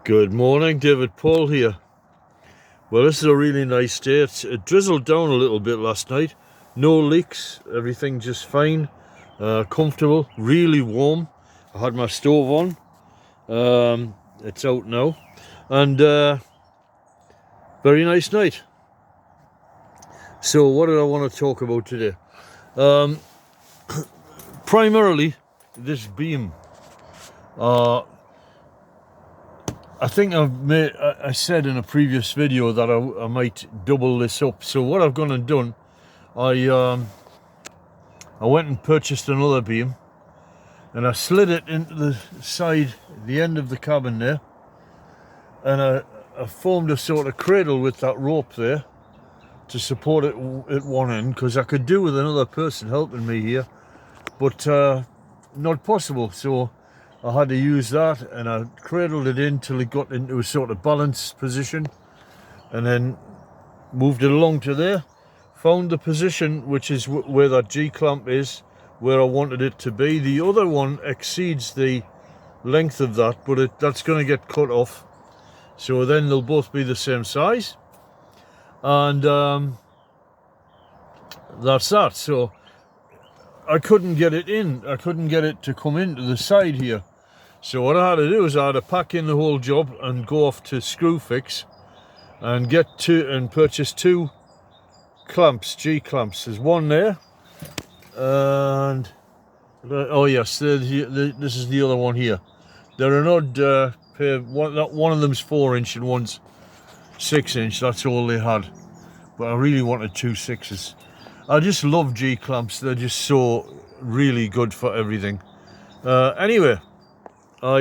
Good morning, David Paul here. Well, this is a really nice day. It drizzled down a little bit last night. No leaks, everything just fine, comfortable, really warm. I had my stove on. It's out now, and very nice night. So what did I want to talk about today? Primarily this beam. I think I said in a previous video that I might double this up. So what I've gone and done, I went and purchased another beam, and I slid it into the side, the end of the cabin there, and I formed a sort of cradle with that rope there to support it at one end, because I could do with another person helping me here, but not possible. So I had to use that, and I cradled it in till it got into a sort of balanced position, and then moved it along to there. Found the position, which is where that G-clamp is, where I wanted it to be. The other one exceeds the length of that, but that's going to get cut off. So then they'll both be the same size. And that's that. So I couldn't get it in. I couldn't get it to come into the side here. So what I had to do is I had to pack in the whole job and go off to Screwfix and purchase two clamps, G-clamps. There's one there, and oh yes, this is the other one here. They're an odd pair. One of them's 4-inch and one's 6-inch. That's all they had, but I really wanted two 6s. I just love G-clamps. They're just so really good for everything. Anyway, I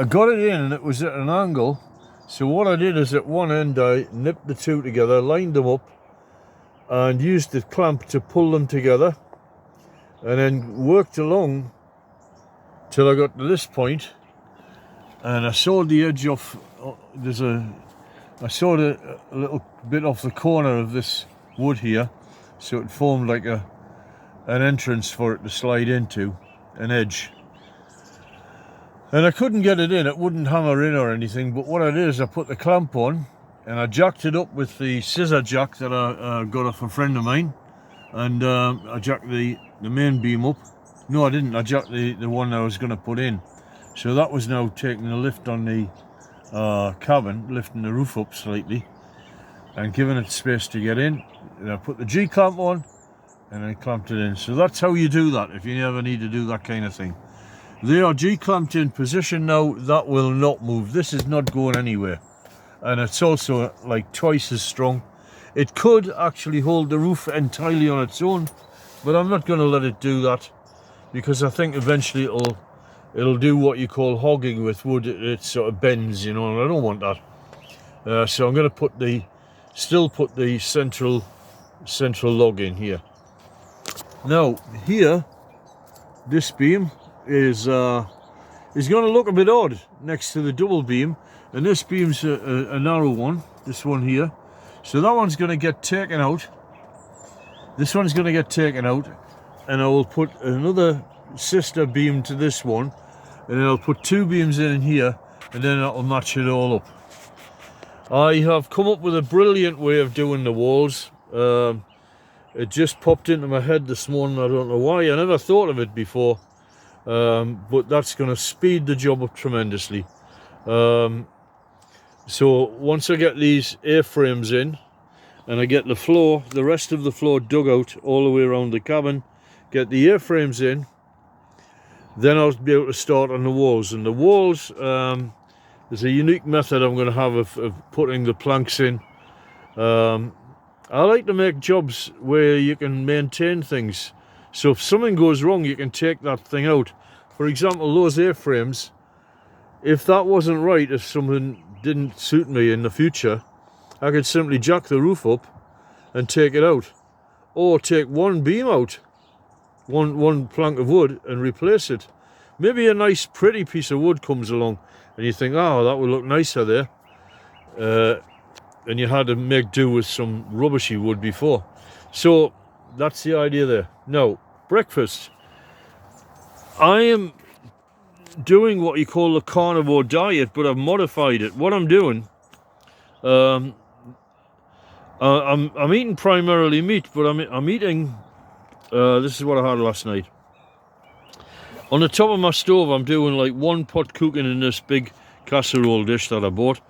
got it in, and it was at an angle. So what I did is at one end I nipped the two together, lined them up, and used the clamp to pull them together, and then worked along till I got to this point, and I sawed the edge off. I sawed a little bit off the corner of this wood here, so it formed like an entrance for it to slide into, an edge. And I couldn't get it in, it wouldn't hammer in or anything, but what I did is I put the clamp on, and I jacked it up with the scissor jack that I got off a friend of mine, and I jacked the main beam up. No, I didn't, I jacked the one I was going to put in. So that was now taking a lift on the cabin, lifting the roof up slightly, and giving it space to get in. And I put the G-clamp on, and I clamped it in. So that's how you do that, if you ever need to do that kind of thing. They are G-clamped in position now. That will not move. This is not going anywhere. And it's also like twice as strong. It could actually hold the roof entirely on its own, but I'm not going to let it do that, because I think eventually it'll do what you call hogging with wood. It sort of bends, you know, and I don't want that. So I'm going to still put the central log in here. Now here, this beam is going to look a bit odd next to the double beam, and this beam's a narrow one, this one here. So that one's going to get taken out. This one's going to get taken out, and I will put another sister beam to this one, and then I'll put two beams in here, and then I'll match it all up. I have come up with a brilliant way of doing the walls. It just popped into my head this morning. I don't know why. I never thought of it before. But that's going to speed the job up tremendously. So once I get these A-frames in, and I get the rest of the floor dug out all the way around the cabin, get the A-frames in, then I'll be able to start on the walls. And the walls, there's a unique method I'm going to have of putting the planks in. I like to make jobs where you can maintain things. So if something goes wrong, you can take that thing out. For example, those A-frames, if that wasn't right, if something didn't suit me in the future, I could simply jack the roof up and take it out. Or take one beam out, one plank of wood, and replace it. Maybe a nice pretty piece of wood comes along and you think, oh, that would look nicer there. And you had to make do with some rubbishy wood before. So that's the idea there. Now, breakfast. I am doing what you call the carnivore diet, but I've modified it. What I'm doing, I'm eating primarily meat, but I'm eating. This is what I had last night. On the top of my stove, I'm doing like 1 pot cooking in this big casserole dish that I bought.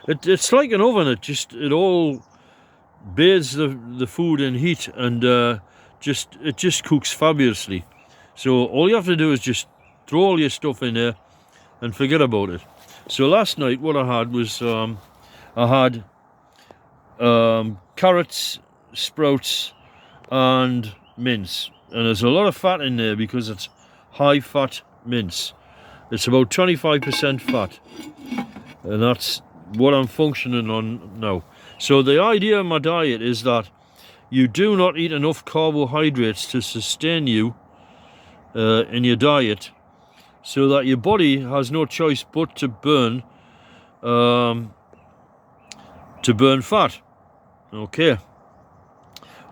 It's like an oven. It all bathes the food in heat, and it just cooks fabulously. So all you have to do is just throw all your stuff in there and forget about it. So last night what I had was I had carrots, sprouts and mince, and there's a lot of fat in there because it's high fat mince. It's about 25% fat, and that's what I'm functioning on now. So the idea of my diet is that you do not eat enough carbohydrates to sustain you in your diet, so that your body has no choice but to burn fat. Okay.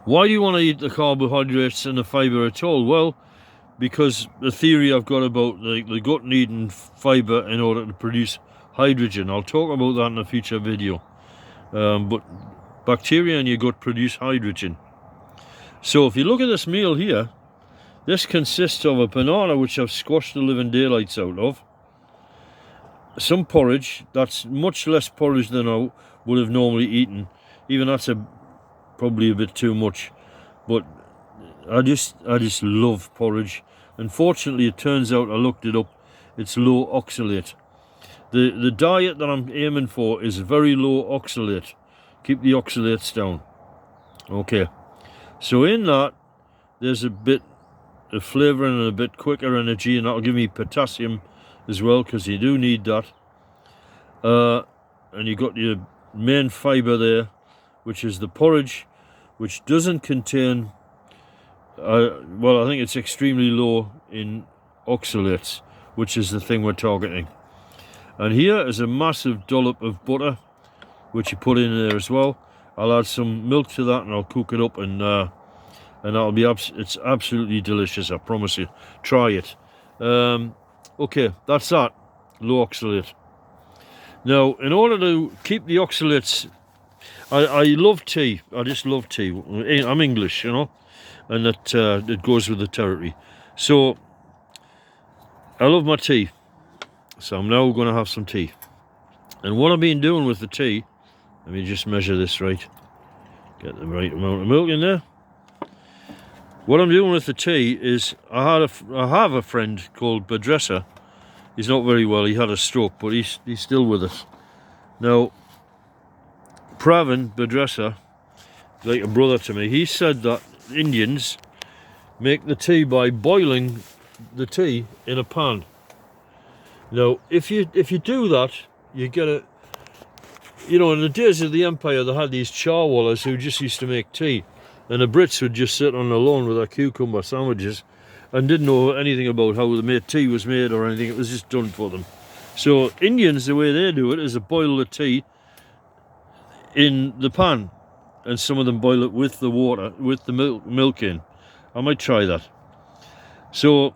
Why do you want to eat the carbohydrates and the fiber at all? Well, because the theory I've got about the gut needing fiber in order to produce hydrogen. I'll talk about that in a future video. But bacteria in your gut produce hydrogen. So if you look at this meal here, this consists of a banana which I've squashed the living daylights out of, some porridge. That's much less porridge than I would have normally eaten. Even that's probably a bit too much, but I just love porridge. Unfortunately, it turns out, I looked it up, it's low oxalate. The diet that I'm aiming for is very low oxalate. Keep the oxalates down. Okay, so in that there's a bit of flavouring and a bit quicker energy, and that'll give me potassium as well, because you do need that. And you got your main fibre there, which is the porridge, which doesn't contain well, I think it's extremely low in oxalates, which is the thing we're targeting. And here is a massive dollop of butter, which you put in there as well. I'll add some milk to that and I'll cook it up, and that'll be it's absolutely delicious, I promise you. Try it. Okay, that's that. Low oxalate. Now, in order to keep the oxalates, I love tea. I just love tea. I'm English, you know, and that it goes with the territory. So I love my tea. So I'm now going to have some tea. And what I've been doing with the tea, let me just measure this right. Get the right amount of milk in there. What I'm doing with the tea is I have a friend called Badressa. He's not very well. He had a stroke, but he's still with us. Now, Pravin Badressa, like a brother to me, he said that Indians make the tea by boiling the tea in a pan. Now, if you do that, you get it. You know, in the days of the Empire, they had these charwallahs who just used to make tea, and the Brits would just sit on the lawn with their cucumber sandwiches and didn't know anything about how the tea was made or anything. It was just done for them. So Indians, the way they do it is to boil the tea in the pan, and some of them boil it with the water, with the milk in. I might try that. So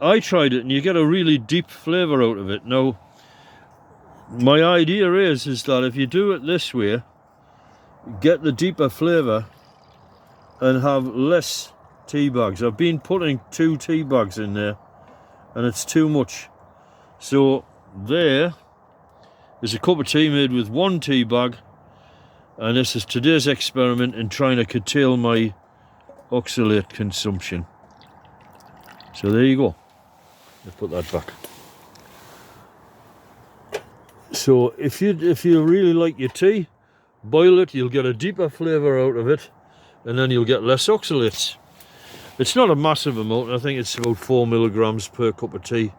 I tried it, and you get a really deep flavour out of it. Now, my idea is that if you do it this way, get the deeper flavour and have less tea bags. I've been putting 2 tea bags in there, and it's too much. So there is a cup of tea made with 1 tea bag, and this is today's experiment in trying to curtail my oxalate consumption. So there you go. Let's put that back. So if you really like your tea, boil it. You'll get a deeper flavour out of it, and then you'll get less oxalates. It's not a massive amount. I think it's about 4 milligrams per cup of tea.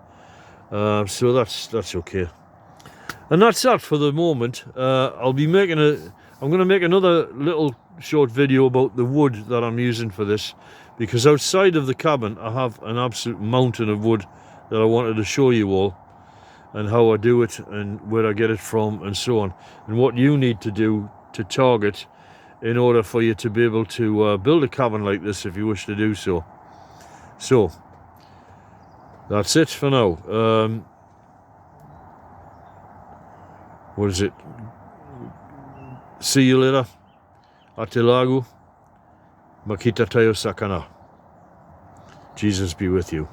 So that's okay. And that's that for the moment. I'm going to make another little short video about the wood that I'm using for this, because outside of the cabin I have an absolute mountain of wood that I wanted to show you all, and how I do it and where I get it from and so on, and what you need to do to target in order for you to be able to build a cabin like this if you wish to do so. So That's it for now. What is it? See you later. Atilagu. Makita tayo sakana. Jesus be with you.